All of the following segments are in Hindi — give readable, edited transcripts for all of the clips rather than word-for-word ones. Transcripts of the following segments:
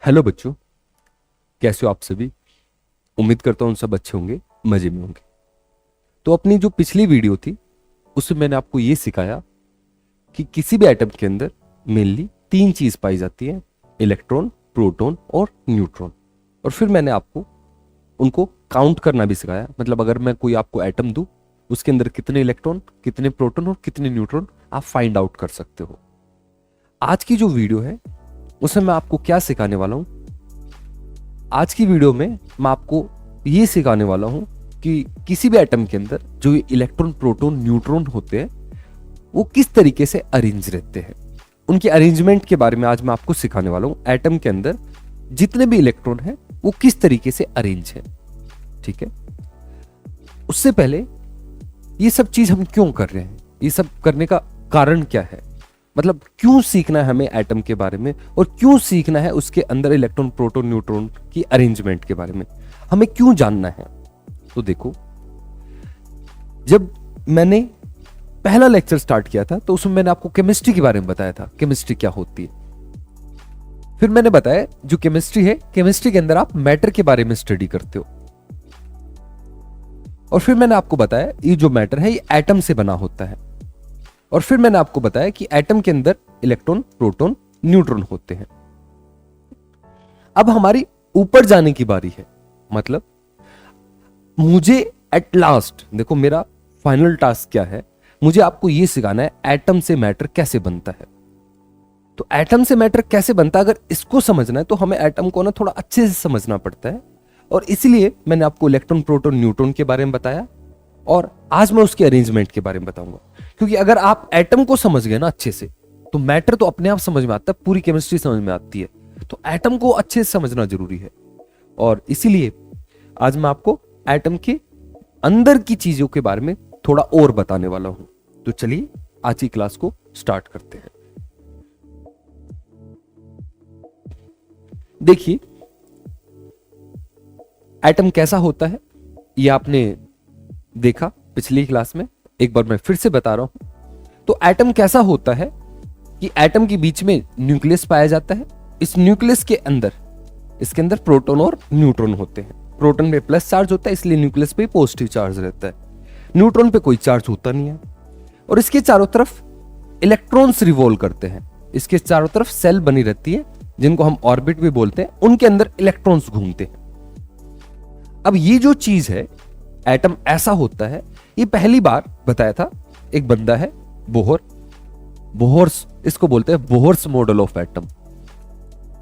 हेलो बच्चों, कैसे हो आप सभी। उम्मीद करता हूँ सब अच्छे होंगे, मजे में होंगे। तो अपनी जो पिछली वीडियो थी उसमें मैंने आपको ये सिखाया कि किसी भी एटम के अंदर मेनली तीन चीज पाई जाती है, इलेक्ट्रॉन, प्रोटॉन और न्यूट्रॉन। और फिर मैंने आपको उनको काउंट करना भी सिखाया। मतलब अगर मैं कोई आपको एटम दूं, उसके अंदर कितने इलेक्ट्रॉन, कितने प्रोटॉन और कितने न्यूट्रॉन आप फाइंड आउट कर सकते हो। आज की जो वीडियो है उसमें मैं आपको क्या सिखाने वाला हूं। आज की वीडियो में मैं आपको ये सिखाने वाला हूं कि किसी भी एटम के अंदर जो ये इलेक्ट्रॉन, प्रोटॉन, न्यूट्रॉन होते हैं वो किस तरीके से अरेंज रहते हैं। उनके अरेंजमेंट के बारे में आज मैं आपको सिखाने वाला हूं। एटम के अंदर जितने भी इलेक्ट्रॉन हैं वो किस तरीके से अरेंज है। ठीक है, उससे पहले ये सब चीज हम क्यों कर रहे हैं, ये सब करने का कारण क्या है, मतलब क्यों सीखना है हमें एटम के बारे में और क्यों सीखना है उसके अंदर इलेक्ट्रॉन, प्रोटॉन, न्यूट्रॉन की अरेंजमेंट के बारे में हमें क्यों जानना है। तो देखो, जब मैंने पहला लेक्चर स्टार्ट किया था तो उसमें मैंने आपको केमिस्ट्री के बारे में बताया था, केमिस्ट्री क्या होती है। फिर मैंने बताया जो केमिस्ट्री है, केमिस्ट्री के अंदर आप मैटर के बारे में स्टडी करते हो। और फिर मैंने आपको बताया ये जो मैटर है ये एटम से बना होता है। और फिर मैंने आपको बताया कि एटम के अंदर इलेक्ट्रॉन, प्रोटॉन, न्यूट्रॉन होते हैं। अब हमारी ऊपर जाने की बारी है। मतलब मुझे एट लास्ट, देखो मेरा फाइनल टास्क क्या है, मुझे आपको यह सिखाना है एटम से मैटर कैसे बनता है। तो एटम से मैटर कैसे बनता है, अगर इसको समझना है तो हमें एटम को ना थोड़ा अच्छे से समझना पड़ता है। और इसलिए मैंने आपको इलेक्ट्रॉन, प्रोटॉन, न्यूट्रॉन के बारे में बताया और आज मैं उसके अरेंजमेंट के बारे में बताऊंगा। क्योंकि अगर आप एटम को समझ गए ना अच्छे से तो मैटर तो अपने आप समझ में आता है, पूरी केमिस्ट्री समझ में आती है। तो एटम को अच्छे से समझना जरूरी है। और इसीलिए आज मैं आपको एटम के अंदर की चीजों के बारे में थोड़ा और बताने वाला हूं। तो चलिए आज की क्लास को स्टार्ट करते हैं। देखिए एटम कैसा होता है ये आपने देखा पिछली क्लास में, एक बार मैं फिर से बता रहा हूं। तो एटम कैसा होता है कि एटम के बीच में न्यूक्लियस पाया जाता है। इस न्यूक्लियस के अंदर, इसके अंदर प्रोटॉन और न्यूट्रॉन होते हैं। प्रोटॉन पे प्लस चार्ज होता है इसलिए न्यूक्लियस पे पॉजिटिव चार्ज रहता है, न्यूट्रॉन पे कोई चार्ज होता नहीं है। और इसके चारों तरफ इलेक्ट्रॉन्स रिवॉल्व करते हैं। इसके चारों तरफ सेल बनी रहती है जिनको हम ऑर्बिट भी बोलते हैं, उनके अंदर इलेक्ट्रॉन्स घूमते हैं। अब ये जो चीज है एटम ऐसा होता है, ये पहली बार बताया था एक बंदा है बोहर। बोहर्स इसको बोलते हैं Bohr's model of atom.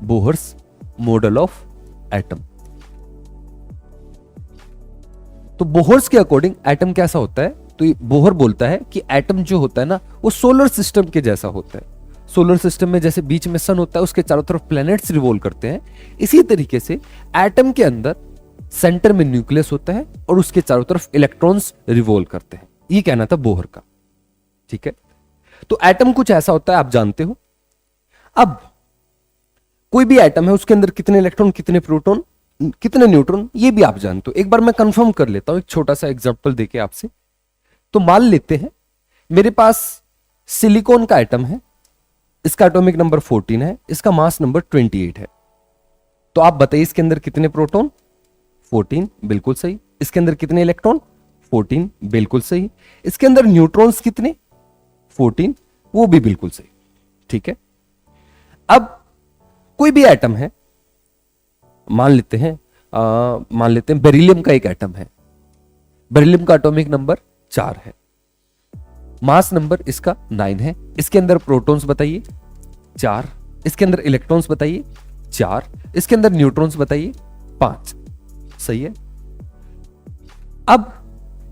Bohr's model of atom. तो बोहर्स के अकॉर्डिंग एटम कैसा होता है, तो ये बोहर बोलता है कि एटम जो होता है ना वो सोलर सिस्टम के जैसा होता है। सोलर सिस्टम में जैसे बीच में सन होता है, उसके चारों तरफ प्लैनेट्स रिवॉल्व करते हैं, इसी तरीके से एटम के अंदर सेंटर में न्यूक्लियस होता है और उसके चारों तरफ इलेक्ट्रॉन्स रिवॉल्व करते हैं। ये कहना था बोहर का। ठीक है, तो एटम कुछ ऐसा होता है, आप जानते हो। अब कोई भी एटम है उसके अंदर कितने इलेक्ट्रॉन, कितने प्रोटॉन, कितने न्यूट्रॉन, ये भी आप जानते हो। एक बार मैं कंफर्म कर लेता हूं एक छोटा सा एग्जांपल देके आपसे। तो मान लेते हैं मेरे पास सिलिकॉन का एटम है, इसका एटॉमिक नंबर 14 है, इसका मास नंबर 28 है। तो आप बताइए इसके अंदर कितने प्रोटॉन, 14, बिल्कुल सही। इसके अंदर कितने इलेक्ट्रॉन, 14, बिल्कुल सही। इसके अंदर न्यूट्रॉन्स कितने, 14, वो भी बिल्कुल सही। ठीक है, अब कोई भी एटम है, मान लेते हैं बेरिलियम का एक एटम है। बेरिलियम का एटॉमिक नंबर 4 है, मास नंबर इसका 9 है। इसके अंदर प्रोटॉन्स बताइए 4, इसके अंदर इलेक्ट्रॉन्स बताइए 4, इसके अंदर न्यूट्रॉन्स बताइए 5। सही है। अब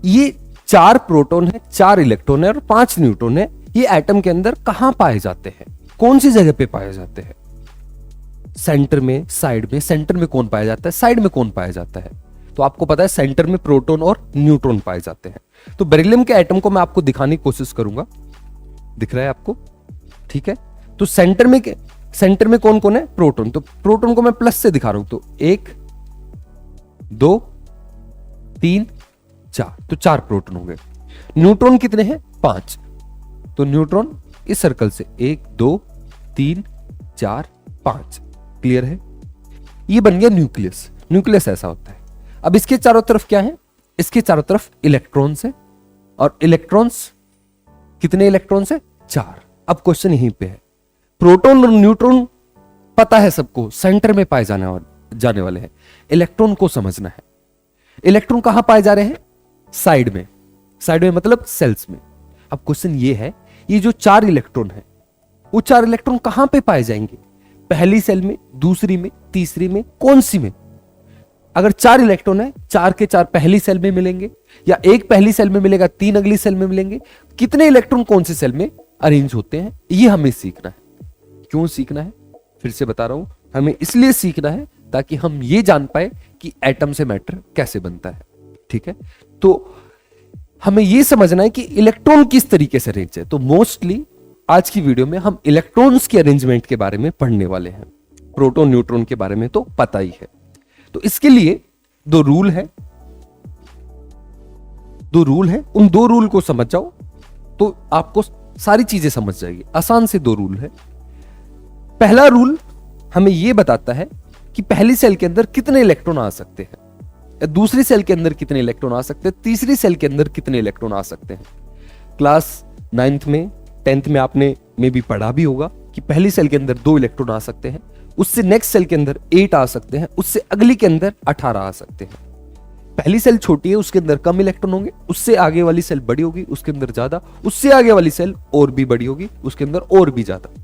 ये 4 प्रोटॉन है, 4 इलेक्ट्रॉन है और 5 न्यूट्रॉन है, ये एटम के अंदर कहां पाए जाते हैं, कौन सी जगह पे पाए जाते हैं? सेंटर में, साइड में। सेंटर में कौन पाया जाता है, साइड में कौन पाया जाता है? तो आपको पता है सेंटर में प्रोटॉन और न्यूट्रॉन पाए जाते हैं। तो बेरिलियम के एटम को मैं आपको दिखाने की कोशिश करूंगा। दिख रहा है आपको? ठीक है, तो सेंटर में कौन कौन है, प्रोटॉन। तो प्रोटॉन को मैं प्लस से दिखा रहा हूं। तो 1 2 3 4, तो 4 प्रोटॉन हो गए। न्यूट्रॉन कितने हैं, 5। तो न्यूट्रॉन इस सर्कल से 1 2 3 4 5। क्लियर है? ये बन गया न्यूक्लियस। न्यूक्लियस ऐसा होता है। अब इसके चारों तरफ क्या है? इसके चारों तरफ इलेक्ट्रॉन्स है, और इलेक्ट्रॉन्स कितने इलेक्ट्रॉन्स है? 4। अब क्वेश्चन यहीं पे है, प्रोटॉन और न्यूट्रॉन पता है सबको, सेंटर में पाए जाने वाले हैं। इलेक्ट्रॉन को समझना है। इलेक्ट्रॉन कहां पाए जा रहे हैं? साइड में। साइड में मतलब सेल्स में। अब क्वेश्चन ये है, ये जो 4 इलेक्ट्रॉन है, वो 4 इलेक्ट्रॉन कहां पे पाए जाएंगे? पहली सेल में, दूसरी में, तीसरी में, कौन सी में? अगर 4 इलेक्ट्रॉन है, 4 के 4 पहली सेल में मिलेंगे, या एक पहली सेल में मिलेगा, 3 अगली सेल में मिलेंगे। कितने इलेक्ट्रॉन कौन सी सेल में अरेंज होते हैं, ये हमें सीखना है। क्यों सीखना है? फिर से बता रहा हूं, हमें इसलिए सीखना है ताकि हम ये जान पाए कि एटम से मैटर कैसे बनता है। ठीक है, तो हमें यह समझना है कि इलेक्ट्रॉन किस तरीके से अरेंज है। तो मोस्टली आज की वीडियो में हम इलेक्ट्रॉन्स के अरेंजमेंट के बारे में पढ़ने वाले हैं। प्रोटॉन न्यूट्रॉन के बारे में तो पता ही है। तो इसके लिए 2 रूल है, उन 2 रूल को समझ जाओ तो आपको सारी चीजें समझ जाएगी। आसान से 2 रूल है। पहला रूल हमें यह बताता है कि पहली सेल के अंदर कितने इलेक्ट्रॉन आ सकते हैं, दूसरी सेल के अंदर कितने इलेक्ट्रॉन आ सकते हैं, तीसरी सेल के अंदर कितने इलेक्ट्रॉन आ सकते हैं। क्लास 9th में 10th में आपने में भी पढ़ा भी होगा कि पहली सेल के अंदर 2 इलेक्ट्रॉन आ सकते हैं, उससे नेक्स्ट सेल के अंदर 8 आ सकते हैं, उससे अगली के अंदर 18 आ सकते हैं। पहली सेल छोटी है, उसके अंदर कम इलेक्ट्रॉन होंगे, उससे आगे वाली सेल बड़ी होगी, उसके अंदर ज्यादा, उससे आगे वाली सेल और भी बड़ी होगी, उसके अंदर और भी ज्यादा।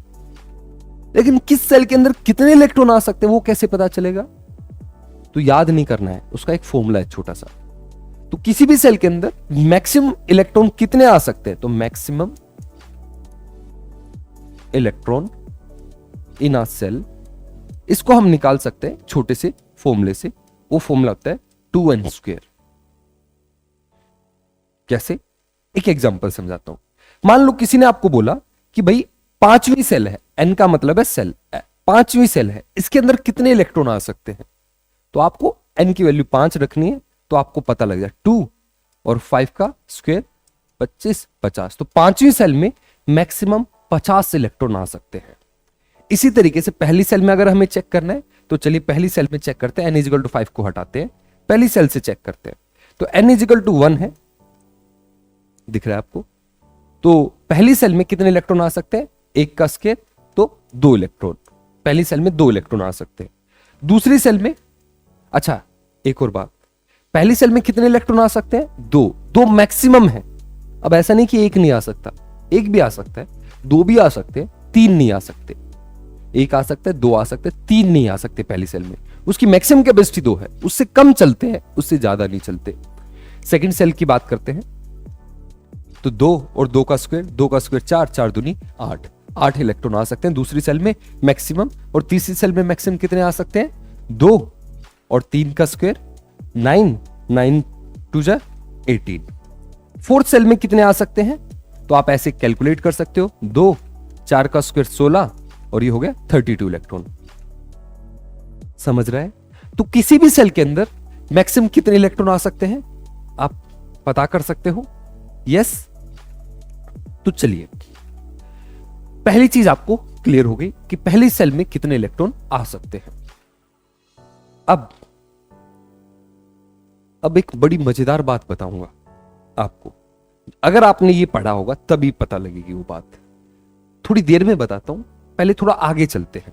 लेकिन किस सेल के अंदर कितने इलेक्ट्रॉन आ सकते हैं वो कैसे पता चलेगा? तो याद नहीं करना है, उसका एक फॉर्मूला है छोटा सा। तो किसी भी सेल के अंदर मैक्सिमम इलेक्ट्रॉन कितने आ सकते हैं? तो maximum electron in a shell, इसको हम निकाल सकते हैं छोटे से फॉर्मूले से। वो फॉर्मूला होता है 2n²। कैसे? एक एग्जांपल समझाता हूं। मान लो किसी ने आपको बोला कि भाई 5वीं सेल है, n का मतलब है सेल, 5वीं सेल है, इसके अंदर कितने इलेक्ट्रॉन आ सकते हैं? तो आपको n की वैल्यू 5 रखनी है, तो आपको पता लग जाए 2 और 5 का स्क्वायर 25, 50। तो 5वीं सेल में मैक्सिमम 50 इलेक्ट्रॉन आ सकते हैं। इसी तरीके से पहली सेल में अगर हमें चेक करना है तो चलिए पहली सेल में चेक करते हैं। n = 5 को हटाते हैं, पहली सेल से चेक करते हैं। तो n = 1 है, दिख रहा है आपको? तो पहली सेल में कितने इलेक्ट्रॉन आ सकते हैं? 1 का स्क्वायर तो 2 इलेक्ट्रॉन। पहली सेल में 2 इलेक्ट्रॉन आ सकते हैं। दूसरी सेल में, अच्छा एक और बात, पहली सेल में कितने इलेक्ट्रॉन आ सकते हैं? 2 मैक्सिमम है। अब ऐसा नहीं कि 1 नहीं आ सकता, 1 भी आ सकता है, 2 भी आ सकते हैं, 3 नहीं आ सकते। 1 आ सकता है, 2 आ सकते हैं, 3 नहीं आ सकते पहली सेल में। उसकी मैक्सिमम कैपेसिटी 2 है, उससे कम चलते हैं, उससे ज्यादा नहीं चलते। सेकंड सेल की बात करते हैं तो 2 और 2 का स्क्वायर, 2 का स्क्वायर 4, 4 दूनी 8 इलेक्ट्रॉन आ सकते हैं दूसरी सेल में मैक्सिमम। और तीसरी सेल में मैक्सिमम कितने आ सकते हैं? 2 और 3 का स्क्वायर 9, 9 2 जा 18। फोर्थ सेल में कितने आ सकते हैं? तो आप ऐसे कैलकुलेट कर सकते हो, 2 4 का स्क्वायर 16 और ये हो गया 32 इलेक्ट्रॉन। समझ रहा है? तो किसी भी सेल के अंदर मैक्सिमम कितने इलेक्ट्रॉन आ सकते हैं आप पता कर सकते हो। यस, तो चलिए पहली चीज आपको क्लियर हो गई कि पहली सेल में कितने इलेक्ट्रॉन आ सकते हैं। अब एक बड़ी मजेदार बात बताऊंगा आपको, अगर आपने ये पढ़ा होगा तभी पता लगेगी वो बात। थोड़ी देर में बताता हूं, पहले थोड़ा आगे चलते हैं।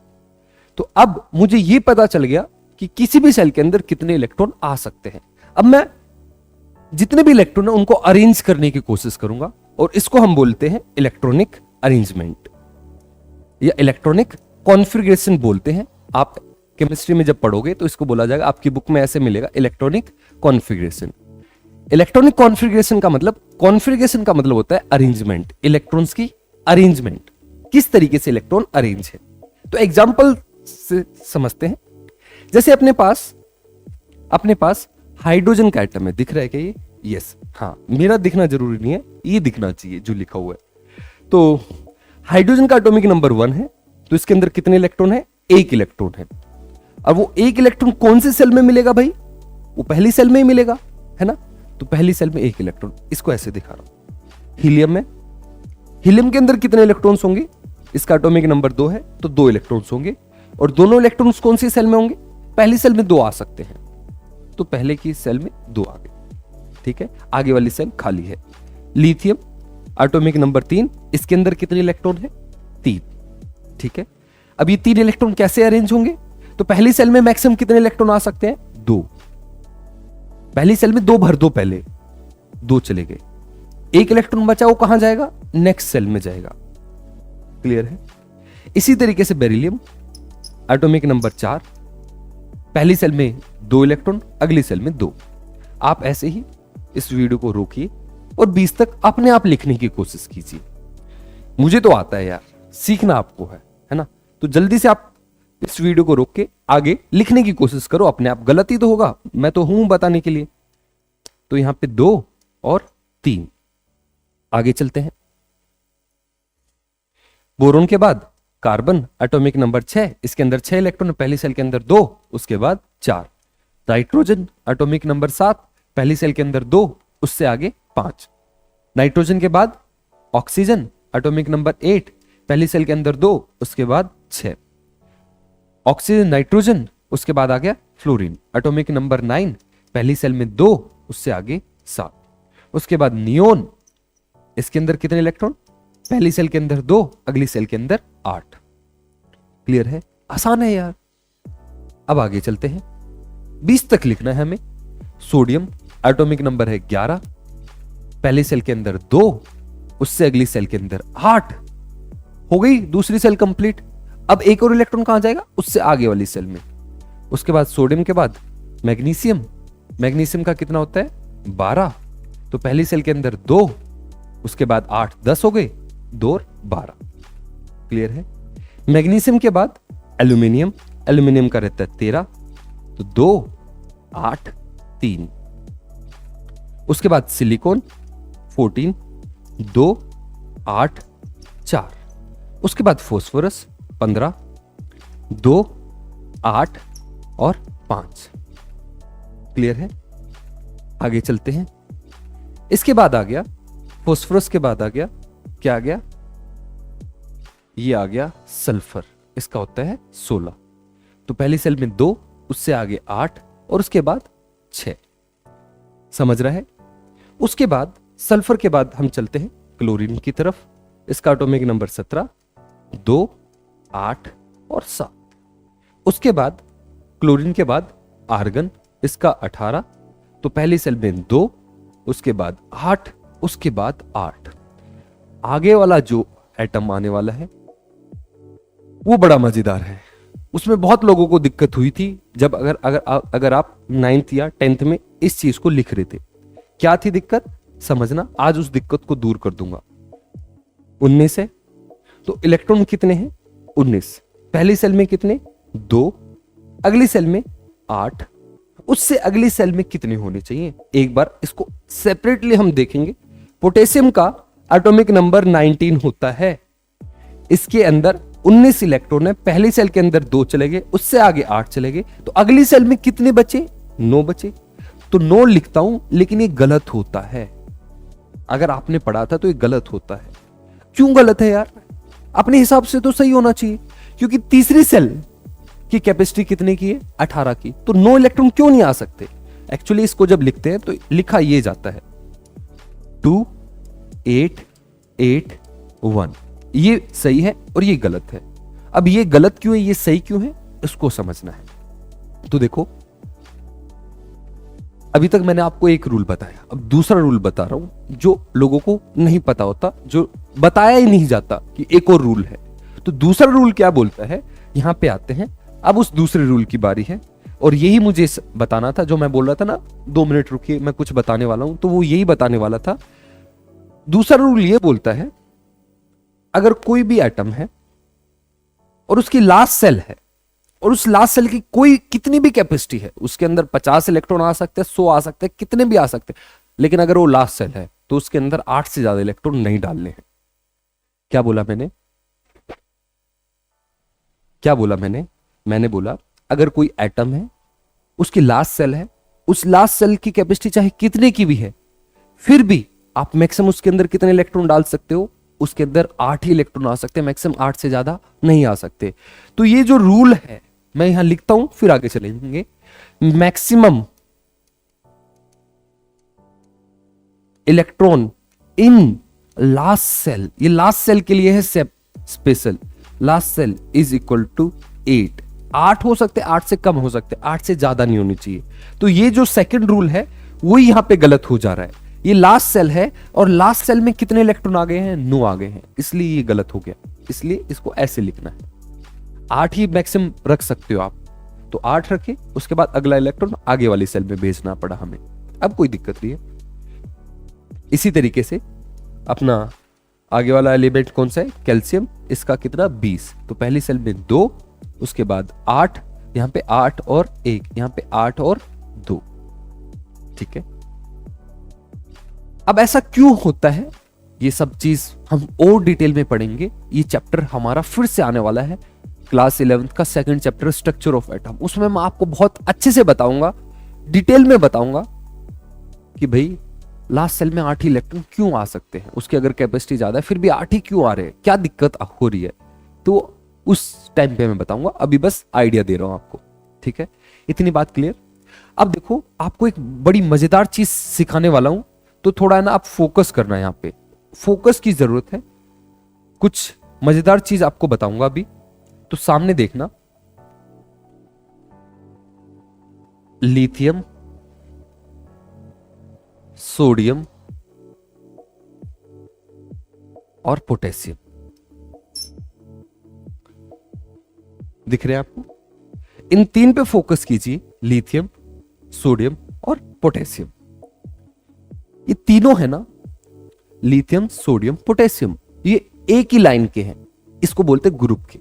तो अब मुझे ये पता चल गया कि किसी भी सेल के अंदर कितने इलेक्ट्रॉन आ सकते हैं। अब मैं जितने भी इलेक्ट्रॉन है उनको अरेंज करने की कोशिश करूंगा, और इसको हम बोलते हैं इलेक्ट्रॉनिक अरेंजमेंट या इलेक्ट्रॉनिक कॉन्फ़िगरेशन बोलते हैं। आप केमिस्ट्री में जब पढ़ोगे तो इसको बोला जाएगा, आपकी बुक में ऐसे मिलेगा, इलेक्ट्रॉनिक कॉन्फ़िगरेशन। इलेक्ट्रॉनिक कॉन्फ़िगरेशन का मतलब होता है अरेंजमेंट, इलेक्ट्रॉन्स की अरेंजमेंट, किस तरीके से इलेक्ट्रॉन अरेंज है। तो एग्जांपल से समझते हैं। जैसे अपने पास हाइड्रोजन का एटम है, दिख रहा है क्या ये? यस, हाँ, मेरा दिखना जरूरी नहीं है, ये दिखना चाहिए जो लिखा हुआ है। तो हाइड्रोजन का एटॉमिक नंबर 1 है, तो इसके अंदर कितने इलेक्ट्रॉन है? 1 इलेक्ट्रॉन है। अब वो 1 इलेक्ट्रॉन कौन से सेल में मिलेगा भाई? वो पहली सेल में ही मिलेगा, है ना? तो पहली सेल में 1 इलेक्ट्रॉन, इसको ऐसे दिखा रहा हूं। हीलियम में, हीलियम के अंदर कितने इलेक्ट्रॉन्स होंगे? इसका एटॉमिक नंबर 2 है, तो 2 इलेक्ट्रॉन्स होंगे। और दोनों इलेक्ट्रॉन्स कौन सी सेल में होंगे? पहली सेल में 2 आ सकते हैं, तो पहले की सेल में 2 आ गए, ठीक है। आगे वाली सेल खाली है। लिथियम एटॉमिक नंबर 3, इसके अंदर कितने इलेक्ट्रॉन है? 3, ठीक है। अब ये 3 इलेक्ट्रॉन कैसे अरेंज होंगे? तो पहली सेल में मैक्सिमम कितने इलेक्ट्रॉन आ सकते हैं? 2। पहली सेल में 2 भर दो, पहले 2 चले गए, 1 इलेक्ट्रॉन बचा, वो कहां जाएगा? नेक्स्ट सेल में जाएगा। क्लियर है? इसी तरीके से बेरिलियम एटॉमिक नंबर 4, पहली सेल में 2 इलेक्ट्रॉन, अगली सेल में 2। आप ऐसे ही इस वीडियो को रोकिए और 20 तक अपने आप लिखने की कोशिश कीजिए। मुझे तो आता है यार, सीखना आपको है ना? तो जल्दी से आप इस वीडियो को रोक के आगे लिखने की कोशिश करो अपने आप। गलती तो होगा, मैं तो हूं बताने के लिए। तो यहां पे 2 और 3। आगे चलते हैं। बोरोन के बाद कार्बन एटॉमिक नंबर 6, इसके अंदर 6 इलेक्ट्रॉन, पहली सेल के अंदर 2, उसके बाद 4। नाइट्रोजन एटॉमिक नंबर 7, पहली सेल के अंदर 2, उससे आगे 5। नाइट्रोजन के बाद ऑक्सीजन एटॉमिक नंबर 8, पहली सेल के अंदर 2, उसके बाद 6। ऑक्सीजन नाइट्रोजन, उसके बाद आ गया फ्लोरीन एटॉमिक नंबर 9, पहली सेल में 2, उससे आगे 7। उसके बाद नियोन, इसके अंदर कितने इलेक्ट्रॉन? पहली सेल के अंदर 2, अगली सेल के अंदर 8। क्लियर है? आसान है यार। अब आगे चलते हैं, 20 तक लिखना है हमें। सोडियम एटॉमिक नंबर है 11, पहली सेल के अंदर 2, उससे अगली सेल के अंदर 8। हो गई दूसरी सेल कंप्लीट। अब एक और इलेक्ट्रॉन कहां जाएगा? उससे आगे वाली सेल में। उसके बाद सोडियम के बाद मैग्नीशियम, मैग्नीशियम का कितना होता है? 12, तो पहली सेल के अंदर 2, उसके बाद 8, 10 हो गए, 2 और 12। क्लियर है? मैग्नीशियम के बाद एल्यूमिनियम, एल्यूमिनियम का रहता है 13, तो 2, 8, 3। उसके बाद सिलिकॉन 14, 2, 8, 4। उसके बाद फोस्फोरस 15, 2, 8 और 5। क्लियर है? आगे चलते हैं। इसके बाद आ गया फोस्फोरस के बाद आ गया, क्या आ गया? ये आ गया सल्फर, इसका होता है 16। तो पहली सेल में 2, उससे आगे 8 और उसके बाद 6। समझ रहा है? उसके बाद सल्फर के बाद हम चलते हैं क्लोरीन की तरफ। इसका एटॉमिक नंबर 17, 2, 8 और 7। उसके बाद क्लोरीन के बाद आर्गन, इसका 18, तो पहली सेल में 2, उसके बाद 8, उसके बाद 8। आगे वाला जो एटम आने वाला है वो बड़ा मजेदार है। उसमें बहुत लोगों को दिक्कत हुई थी जब अगर आप 9th या 10th में इस चीज को लिख रहे थे। क्या थी दिक्कत? समझना, आज उस दिक्कत को दूर कर दूंगा। 19 है, तो इलेक्ट्रॉन कितने हैं? 19। पहली सेल में कितने? 2, अगली सेल में 8, उससे अगली सेल में कितने होने चाहिए? एक बार इसको सेपरेटली हम देखेंगे। पोटेशियम का एटॉमिक नंबर 19 होता है, इसके अंदर 19 इलेक्ट्रॉन है। पहली सेल के अंदर 2 चले गए, उससे आगे 8 चले गए, तो अगली सेल में कितने बचे? 9 बचे। तो 9 लिखता हूं, लेकिन ये गलत होता है। अगर आपने पढ़ा था तो ये गलत होता है। क्यों गलत है यार? अपने हिसाब से तो सही होना चाहिए, क्योंकि तीसरी सेल की कैपेसिटी कितने की है? 18 की। तो 9 इलेक्ट्रॉन क्यों नहीं आ सकते? एक्चुअली इसको जब लिखते हैं तो लिखा ये जाता है 2, 8, 8, 1। ये सही है और ये गलत है। अब ये गलत क्यों है, ये सही क्यों है, इसको समझना है। तो देखो, अभी तक मैंने आपको एक रूल बताया, अब दूसरा रूल बता रहा हूं जो लोगों को नहीं पता होता, जो बताया ही नहीं जाता कि एक और रूल है। तो दूसरा रूल क्या बोलता है, यहां पे आते हैं। अब उस दूसरे रूल की बारी है, और यही मुझे बताना था जो मैं बोल रहा था ना, 2 मिनट रुकिए, मैं कुछ बताने वाला हूं। तो वो यही बताने वाला था। दूसरा रूल ये बोलता है, अगर कोई भी एटम है और उसकी लास्ट सेल है, और उस लास्ट सेल की कोई कितनी भी कैपेसिटी है, उसके अंदर 50 इलेक्ट्रॉन आ सकते हैं, 100 आ सकते हैं, कितने भी आ सकते हैं, लेकिन अगर वो लास्ट सेल है तो उसके अंदर 8 से ज्यादा इलेक्ट्रॉन नहीं डालने हैं। क्या बोला मैंने? क्या बोला मैंने? मैंने बोला अगर कोई एटम है, उसकी लास्ट सेल है, उस लास्ट सेल की कैपेसिटी चाहे कितने की भी है, फिर भी आप मैक्सिमम उसके अंदर कितने इलेक्ट्रॉन डाल सकते हो? उसके अंदर 8 ही इलेक्ट्रॉन आ सकते हैं, मैक्सिमम 8 से ज्यादा नहीं आ सकते। तो ये जो रूल है मैं यहां लिखता हूं फिर आगे चलेंगे। Maximum electron in last shell, ये लास्ट सेल के लिए है special, last shell is equal to 8। 8 हो सकते, 8 से कम हो सकते, 8 से ज्यादा नहीं होनी चाहिए। तो ये जो सेकंड रूल है वो यहां पे गलत हो जा रहा है। ये लास्ट सेल है और लास्ट सेल में कितने इलेक्ट्रॉन आ गए हैं, 9 आ गए हैं, इसलिए ये गलत हो गया। इसलिए इसको ऐसे लिखना है, 8 ही मैक्सिमम रख सकते हो आप, तो 8 रखे, उसके बाद अगला इलेक्ट्रॉन आगे वाली सेल में भेजना पड़ा हमें। अब कोई दिक्कत नहीं है। इसी तरीके से अपना आगे वाला एलिमेंट कौन सा है, कैल्शियम, इसका कितना 20, तो पहली सेल में 2, उसके बाद 8, यहां पे 8 और 1, यहां पे 8 और 2। ठीक है, अब ऐसा क्यों होता है ये सब चीज हम और डिटेल में पढ़ेंगे। ये चैप्टर हमारा फिर से आने वाला है, क्लास 11th का second chapter structure of atom. उसमें मैं आपको बहुत अच्छे से बताऊंगा, डिटेल में बताऊंगा कि भाई लास्ट सेल में 8 ही इलेक्ट्रॉन क्यों आ सकते हैं, उसकी अगर कैपेसिटी ज्यादा है फिर भी 8 ही क्यों आ रहे हैं, क्या दिक्कत हो रही है, तो उस टाइम पे मैं बताऊंगा। अभी बस आइडिया दे रहा हूं आपको, ठीक है, इतनी बात क्लियर। अब देखो, आपको एक बड़ी मजेदार चीज सिखाने वाला हूं, तो थोड़ा ना आप फोकस करना है, यहां पे फोकस की जरूरत है। कुछ मजेदार चीज आपको बताऊंगा अभी, तो सामने देखना। लिथियम, सोडियम और पोटेशियम दिख रहे हैं आपको, इन 3 पे फोकस कीजिए, लिथियम, सोडियम और पोटेशियम। ये तीनों है ना, लिथियम, सोडियम, पोटेशियम, ये एक ही लाइन के हैं, इसको बोलते ग्रुप के।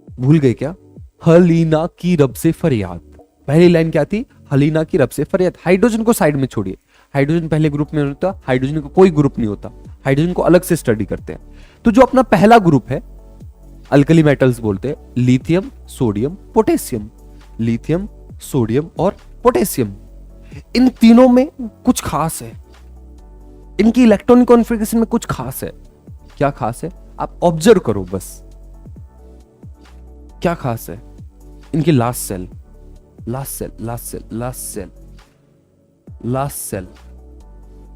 भूल गए क्या, हलीना की रब से फरियाद, पहली लाइन क्या थी, हलीना की रब से फरियाद। हाइड्रोजन को साइड में छोड़िए, हाइड्रोजन पहले ग्रुप में होता, हाइड्रोजन को कोई ग्रुप नहीं होता, हाइड्रोजन को अलग से स्टडी करते हैं। तो जो अपना पहला ग्रुप है, अल्कली मेटल्स बोलते हैं, lithium, sodium, potassium, lithium, sodium और पोटेशियम। इन तीनों में कुछ खास है, इनकी इलेक्ट्रॉनिक कॉन्फ़िगरेशन में कुछ खास है। क्या खास है, आप ऑब्जर्व करो बस, क्या खास है। इनकी last shell, last shell, last shell, last shell, last shell,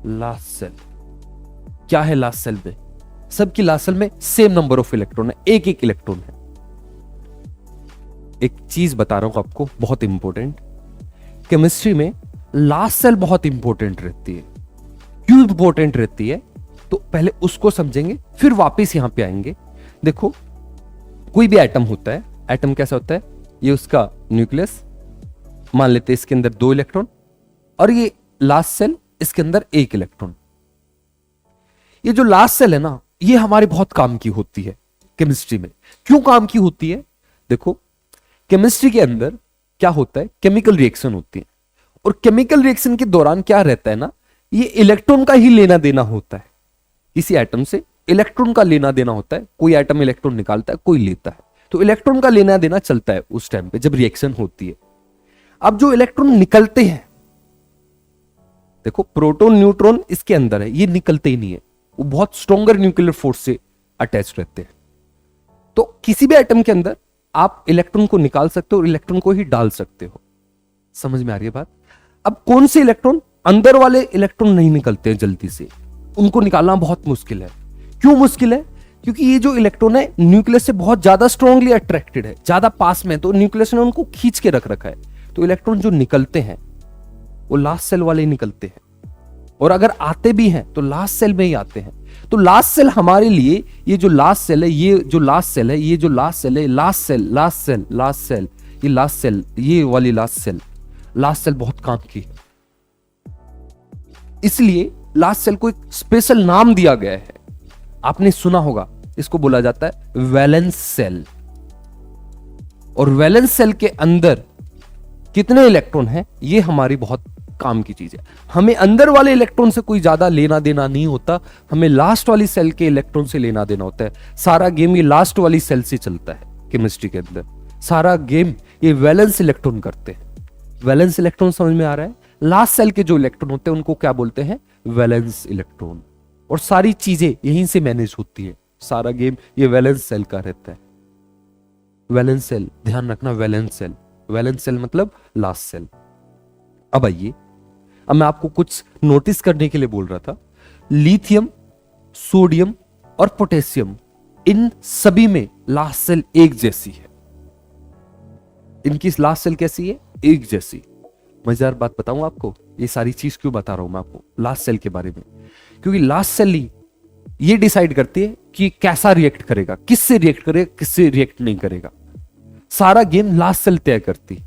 last shell, क्या है लास्ट सेल में, सबकी लास्ट सेल में सेम नंबर ऑफ इलेक्ट्रॉन है, एक एक इलेक्ट्रॉन है। एक चीज बता रहा हूं आपको बहुत इंपॉर्टेंट, केमिस्ट्री में लास्ट सेल बहुत इंपॉर्टेंट रहती है। क्यों इंपॉर्टेंट रहती है, तो पहले उसको समझेंगे फिर वापस यहां पे आएंगे। देखो, कोई भी एटम होता है, एटम कैसा होता है, ये उसका न्यूक्लियस, मान लेते हैं इसके अंदर 2 इलेक्ट्रॉन, और ये लास्ट सेल, इसके अंदर 1 इलेक्ट्रॉन। ये जो लास्ट सेल है ना, ये हमारे बहुत काम की होती है केमिस्ट्री में। क्यों काम की होती है, देखो केमिस्ट्री के अंदर क्या होता है, केमिकल रिएक्शन होती है, और केमिकल रिएक्शन के दौरान क्या रहता है ना, ये इलेक्ट्रॉन का ही लेना देना होता है। किसी एटम से इलेक्ट्रॉन का लेना देना होता है, कोई एटम इलेक्ट्रॉन निकालता है, कोई लेता है, तो इलेक्ट्रॉन का लेना देना चलता है उस टाइम पे जब रिएक्शन होती है। अब जो इलेक्ट्रॉन निकलते हैं, देखो प्रोटॉन न्यूट्रॉन इसके अंदर है, ये निकलते ही नहीं है, वो बहुत स्ट्रॉन्गर न्यूक्लियर फोर्स से अटैच रहते हैं। तो किसी भी एटम के अंदर आप इलेक्ट्रॉन को निकाल सकते हो और इलेक्ट्रॉन को ही डाल सकते हो। समझ में आ रही है बात। अब कौन से इलेक्ट्रॉन, अंदर वाले इलेक्ट्रॉन नहीं निकलते हैं जल्दी से, उनको निकालना बहुत मुश्किल है। क्यों मुश्किल है, क्योंकि ये जो इलेक्ट्रॉन है न्यूक्लियस से बहुत ज्यादा स्ट्रांगली अट्रैक्टेड है, ज्यादा पास में, तो न्यूक्लियस ने उनको खींच के रख रखा है। तो इलेक्ट्रॉन जो निकलते हैं वो लास्ट सेल वाले निकलते हैं, और अगर आते भी हैं तो लास्ट सेल में ही आते हैं। तो लास्ट सेल हमारे लिए, ये जो लास्ट सेल है, ये जो लास्ट सेल है, ये जो लास्ट सेल है, last shell, last shell, last shell, ये लास्ट सेल, ये वाली लास्ट सेल, लास्ट सेल बहुत काम की है। इसलिए लास्ट सेल को एक स्पेशल नाम दिया गया है, आपने सुना होगा, इसको बोला जाता है वैलेंस सेल। और वैलेंस सेल के अंदर कितने इलेक्ट्रॉन हैं, ये हमारी बहुत काम की चीज है। हमें अंदर वाले इलेक्ट्रॉन से कोई ज्यादा लेना देना नहीं होता, हमें लास्ट वाली सेल के इलेक्ट्रॉन से लेना देना होता है। सारा गेम ये लास्ट वाली सेल से चलता है केमिस्ट्री के अंदर, सारा गेम ये वैलेंस इलेक्ट्रॉन करते हैं। वैलेंस इलेक्ट्रॉन समझ में आ रहा है, लास्ट सेल के जो इलेक्ट्रॉन होते हैं उनको क्या बोलते हैं, वैलेंस इलेक्ट्रॉन। और सारी चीजें यहीं से मैनेज होती है, सारा गेम ये वैलेंस सेल का रहता है। वैलेंस सेल, ध्यान रखना, वैलेंस सेल, वैलेंस सेल मतलब लास्ट सेल। अब आइए, अब मैं आपको कुछ नोटिस करने के लिए बोल रहा था। लिथियम, सोडियम और पोटेशियम, इन सभी में लास्ट सेल एक जैसी है। इनकी लास्ट सेल कैसी है? एक जैसी। मजेदार बात बताऊं आपको, ये सारी चीज क्यों बता रहा हूं मैं आपको लास्ट सेल के बारे में, क्योंकि लास्ट सेल ही ये डिसाइड करती है कि कैसा रिएक्ट करेगा, किससे रिएक्ट करेगा, किससे रिएक्ट नहीं करेगा। सारा गेम लास्ट सेल तय करती है।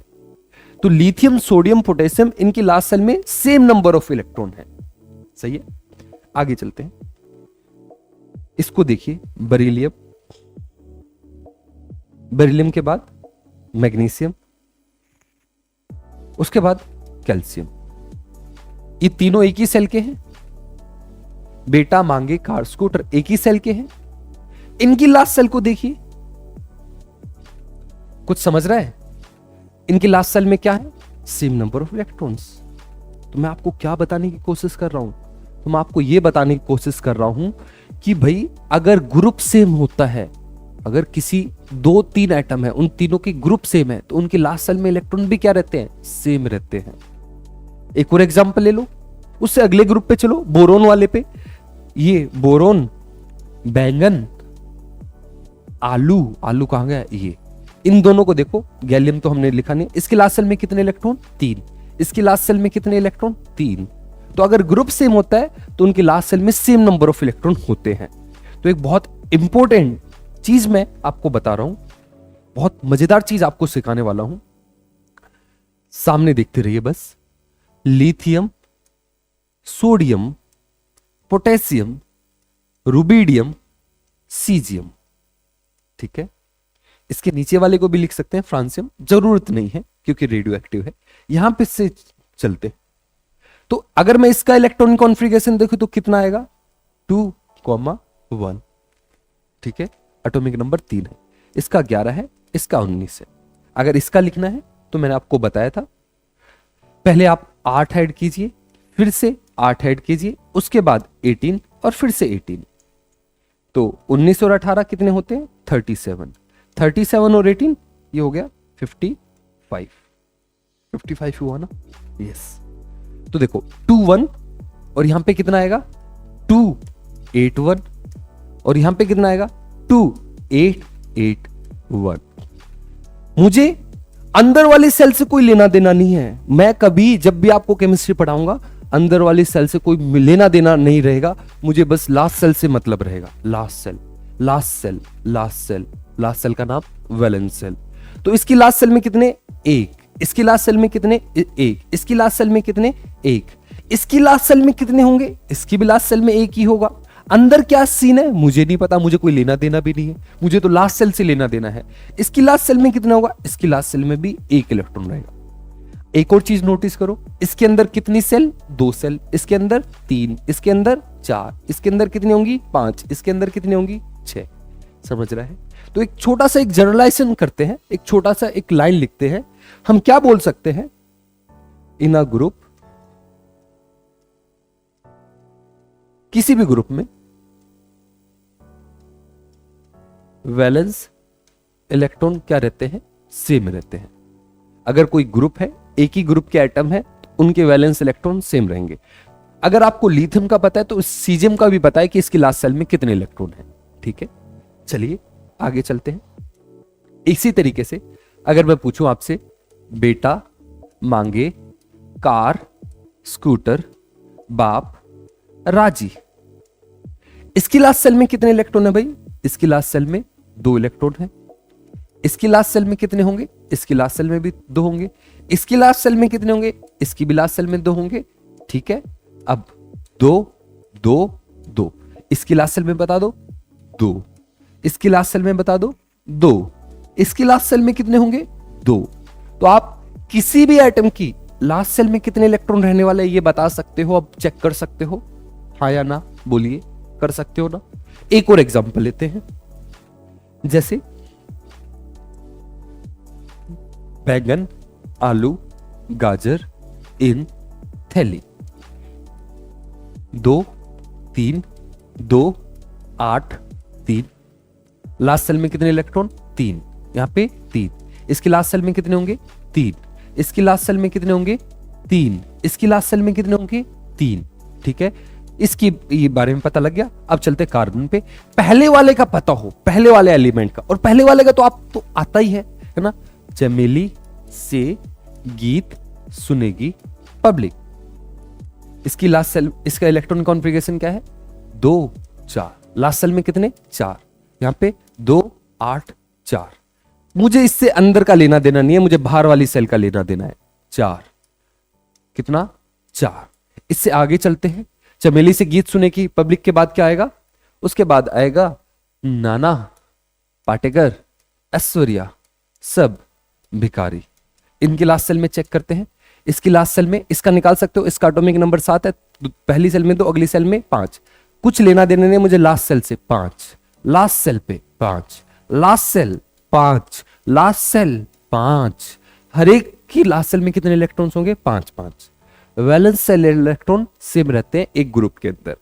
तो लिथियम, सोडियम, पोटेशियम, इनकी लास्ट सेल में सेम नंबर ऑफ इलेक्ट्रॉन है। सही है, आगे चलते हैं। इसको देखिए, बेरिलियम, बेरिलियम के बाद मैग्नीशियम, उसके बाद कैल्शियम। ये तीनों एक ही सेल के हैं। बेटा, मांगे, कार, स्कूटर एक ही सेल के हैं। इनकी लास्ट सेल को देखिए, कुछ समझ रहा है? इनकी लास्ट सेल में क्या है? Same number of electrons. तो मैं आपको क्या बताने की कोशिश कर रहा हूं? तो मैं आपको यह बताने की कोशिश कर रहा हूं कि भाई अगर ग्रुप सेम होता है, अगर किसी 2-3 एटम है, उन तीनों के ग्रुप सेम है, तो उनकी लास्ट सेल में इलेक्ट्रॉन भी क्या रहते हैं? सेम रहते हैं। एक और एग्जांपल ले लो, उससे अगले ग्रुप पे चलो, बोरोन वाले पे। ये बोरोन, बैंगन, आलू, आलू कहां गया? ये, इन दोनों को देखो। गैलियम तो हमने लिखा नहीं। इसकी लास्ट सेल में कितने इलेक्ट्रॉन? 3। इसकी लास्ट सेल में कितने इलेक्ट्रॉन? 3। तो अगर ग्रुप सेम होता है तो उनकी लास्ट सेल में सेम नंबर ऑफ इलेक्ट्रॉन होते हैं। तो एक बहुत इंपॉर्टेंट चीज मैं आपको बता रहा हूं, बहुत मजेदार चीज आपको सिखाने वाला हूं। सामने देखते रहिए बस। Lithium, sodium, potassium, rubidium, caesium. ठीक है, इसके नीचे वाले को भी लिख सकते हैं फ्रांसियम, जरूरत नहीं है क्योंकि रेडियो एक्टिव है। यहां पे से चलते, तो अगर मैं इसका इलेक्ट्रॉन कॉन्फ़िगरेशन देखूं तो कितना आएगा? 2,1। ठीक है, एटॉमिक नंबर 3 है। इसका 11 है, इसका 19 है। अगर इसका लिखना है तो मैंने आपको बताया था, पहले आप 8 ऐड कीजिए, फिर से 8 ऐड कीजिए, उसके बाद 18 और फिर से 18। तो 19 और 18 कितने होते हैं? 37। 37 और 18 ये हो गया 55। 55 हुआ ना? यस। तो देखो 21 और यहां पे कितना आएगा? 281 और यहां पे कितना आएगा? 2881। मुझे अंदर वाली सेल से कोई लेना देना नहीं है। मैं कभी जब भी आपको केमिस्ट्री पढ़ाऊंगा, अंदर वाली सेल से कोई लेना देना नहीं रहेगा। मुझे बस लास्ट सेल से मतलब रहेगा। Last shell, last shell, last shell, last shell का नाम वैलेंस सेल। तो इसकी लास्ट सेल में कितने? 1। इसकी लास्ट सेल में कितने? 1। इसकी लास्ट सेल में कितने? 1। इसकी लास्ट सेल में कितने होंगे? इसकी भी लास्ट सेल में 1 ही होगा। अंदर क्या सीन है मुझे नहीं पता, मुझे कोई लेना देना भी नहीं है, मुझे तो लास्ट सेल से लेना देना है। इसकी लास्ट सेल में कितना होगा? इसकी लास्ट सेल में भी 1 इलेक्ट्रॉन रहेगा। एक और चीज नोटिस करो, इसके अंदर कितनी सेल? 2 सेल। इसके अंदर 3, इसके अंदर 4, इसके अंदर कितनी होंगी? 5, इसके अंदर कितनी होंगी? 6। समझ रहा है? तो एक छोटा सा एक जनरलाइजेशन करते हैं, एक छोटा सा एक लाइन लिखते हैं। हम क्या बोल सकते हैं? इन अ ग्रुप, किसी भी ग्रुप में वैलेंस इलेक्ट्रॉन क्या रहते हैं? सेम रहते हैं। अगर कोई ग्रुप है, एक ही ग्रुप के एटम है, तो उनके वैलेंस इलेक्ट्रॉन सेम रहेंगे। अगर आपको लिथियम का पता है तो सीजियम का भी पता है कि इसकी लास्ट सेल में कितने इलेक्ट्रॉन हैं। ठीक है, चलिए आगे चलते हैं। इसी तरीके से अगर मैं पूछूं आपसे, बेटा, मांगे, कार, स्कूटर, बाप, राजी, इसकी लास्ट सेल में कितने इलेक्ट्रॉन है भाई? इसकी लास्ट सेल में 2 इलेक्ट्रॉन है। इसकी लास्ट सेल में कितने होंगे? इसकी लास्ट सेल में भी 2 होंगे। इसकी लास्ट सेल में कितने होंगे? इसकी भी लास्ट सेल में 2 होंगे। ठीक है, अब 2 2 2, इसकी लास्ट सेल में बता दो 2, इसकी लास्ट सेल में बता दो 2, इसकी लास्ट सेल में कितने होंगे? 2। तो आप किसी भी एटम की लास्ट सेल में कितने इलेक्ट्रॉन रहने वाले ये बता सकते हो, अब चेक कर सकते हो, हाँ या ना? बोलिए, कर सकते हो ना? एक और एग्जांपल लेते हैं, जैसे बैंगन, आलू, गाजर इन थैली। 2 3 2 8 3, लास्ट सेल में कितने इलेक्ट्रॉन? 3। यहाँ पे 3, इसकी लास्ट सेल में कितने होंगे 3, इसकी लास्ट सेल में कितने होंगे 3, इसकी लास्ट सेल में कितने होंगे 3। ठीक है, इसकी ये बारे में पता लग गया। अब चलते कार्बन पे। पहले वाले का पता हो, पहले वाले एलिमेंट का, और पहले वाले का तो आप तो आता ही है ना, चमेली से गीत सुनेगी पब्लिक। इसकी लास्ट सेल, इसका इलेक्ट्रॉन कॉन्फ़िगरेशन क्या है 2 4, लास्ट सेल में कितने 4, यहां पे 2 8 4। मुझे इससे अंदर का लेना देना नहीं है, मुझे बाहर वाली सेल का लेना देना है 4, कितना 4। इससे आगे चलते हैं। चमेली से गीत सुने की पब्लिक के बाद क्या आएगा, उसके बाद आएगा नाना, पाटेकर, ऐश्वर्या, सब भिखारी। इनकी लास्ट सेल में चेक करते हैं। इसकी लास्ट सेल में, इसका निकाल सकते हो, इसका एटॉमिक नंबर 7 है, पहली सेल में 2, अगली सेल में 5। कुछ लेना देने नहीं मुझे लास्ट सेल से 5, लास्ट सेल पे 5, लास्ट सेल 5, लास्ट सेल 5। हर एक की लास्ट सेल में कितने इलेक्ट्रॉन्स होंगे 5 5। वैलेंस सेल इलेक्ट्रॉन सेम रहते हैं एक ग्रुप के अंदर।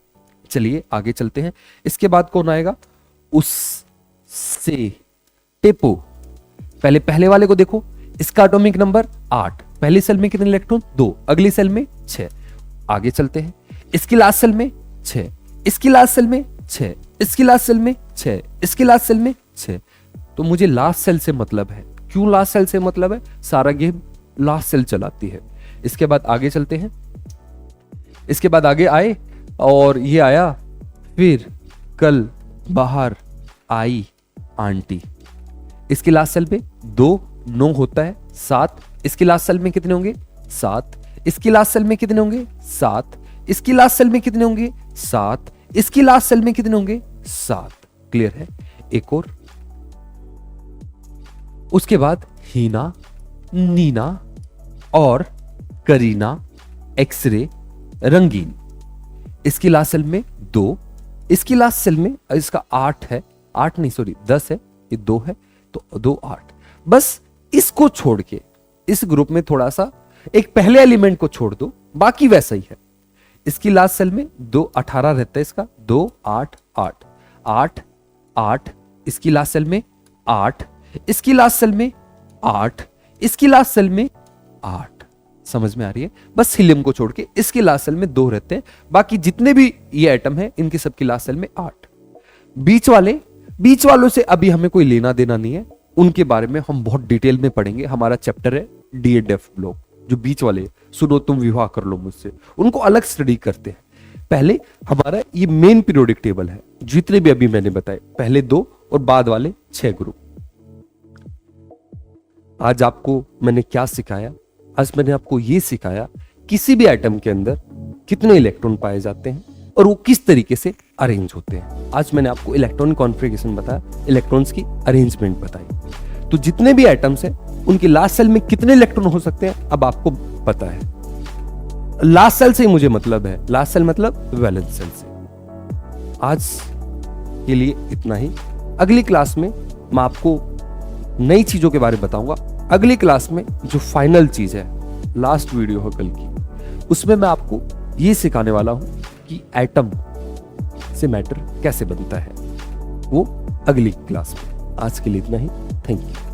चलिए आगे चलते हैं। इसके बाद कौन आएगा, उस से टेपो। पहले वाले को देखो, इसका एटॉमिक नंबर 8, पहली सेल में कितने इलेक्ट्रॉन 2, अगली सेल में 6। आगे चलते हैं। इसकी लास्ट सेल में 6, इसकी लास्ट सेल में 6, इसकी लास्ट सेल में 6, इसकी लास्ट सेल में 6। तो मुझे लास्ट सेल से मतलब है। क्यों लास्ट सेल से मतलब है, सारा गेम लास्ट सेल चलाती है। इसके बाद आगे चलते हैं। इसके बाद आगे आए और ये आया, फिर कल बाहर आई आंटी। इसकी लास्ट सेल पे 2 9 होता है 7, इसकी लास्ट सेल में कितने होंगे 7, इसकी लास्ट सेल में कितने होंगे 7, इसकी लास्ट सेल में कितने होंगे 7, इसकी लास्ट सेल में कितने होंगे 7। क्लियर है। एक और, उसके बाद हीना, नीना और करीना, एक्सरे, रंगीन। इसकी लास्ट सेल में 2, इसकी लास्ट सेल में, इसका 8 है, 8 नहीं सॉरी 10 है, ये 2 है तो 2 8। बस इसको छोड़ के इस ग्रुप में थोड़ा सा एक पहले एलिमेंट को छोड़ दो, बाकी वैसा ही है। इसकी लास्ट सेल में 2 18 रहता है, इसका 2 8 8 8 8, इसकी लास्ट सेल में 8, इसकी लास्ट सेल में 8, इसकी लास्ट सेल में 8। समझ में आ रही है। बस हीलियम को छोड़ के इसकी लास्ट सेल में 2 रहते हैं, बाकी जितने भी ये एटम है इनकी सबकी लास्ट सेल में 8। बीच वालों से अभी हमें कोई लेना देना नहीं है, उनके बारे में हम बहुत डिटेल में पढ़ेंगे। हमारा चैप्टर है डीएडएफ ब्लॉक। जो बीच वाले, सुनो तुम विवाह कर लो मुझसे, उनको अलग स्टडी करते हैं। पहले हमारा ये मेन पीरियोडिक टेबल है, जितने भी अभी मैंने बताए, पहले 2 और बाद वाले 6 ग्रुप। आज आपको मैंने क्या सिखाया, आज मैंने आपको यह सिखाया किसी भी एटम के अंदर कितने इलेक्ट्रॉन पाए जाते हैं और वो किस तरीके से अरेंज होते हैं। आज मैंने आपको इलेक्ट्रॉन कॉन्फ़िगरेशन बताया, इलेक्ट्रॉन्स की अरेंजमेंट बताई। तो जितने भी एटम्स हैं उनकी लास्ट सेल में कितने इलेक्ट्रॉन हो सकते हैं अब आपको पता है। लास्ट सेल से ही मुझे मतलब है, लास्ट सेल मतलब वैलेंस सेल से। आज के लिए इतना ही। अगली क्लास में मैं आपको नई चीजों के बारे में बताऊंगा। अगली क्लास में जो फाइनल चीज है, लास्ट वीडियो है कल की, उसमें मैं आपको ये सिखाने वाला हूं कि एटम से मैटर कैसे बनता है, वो अगली क्लास में। आज के लिए इतना ही। Thank you.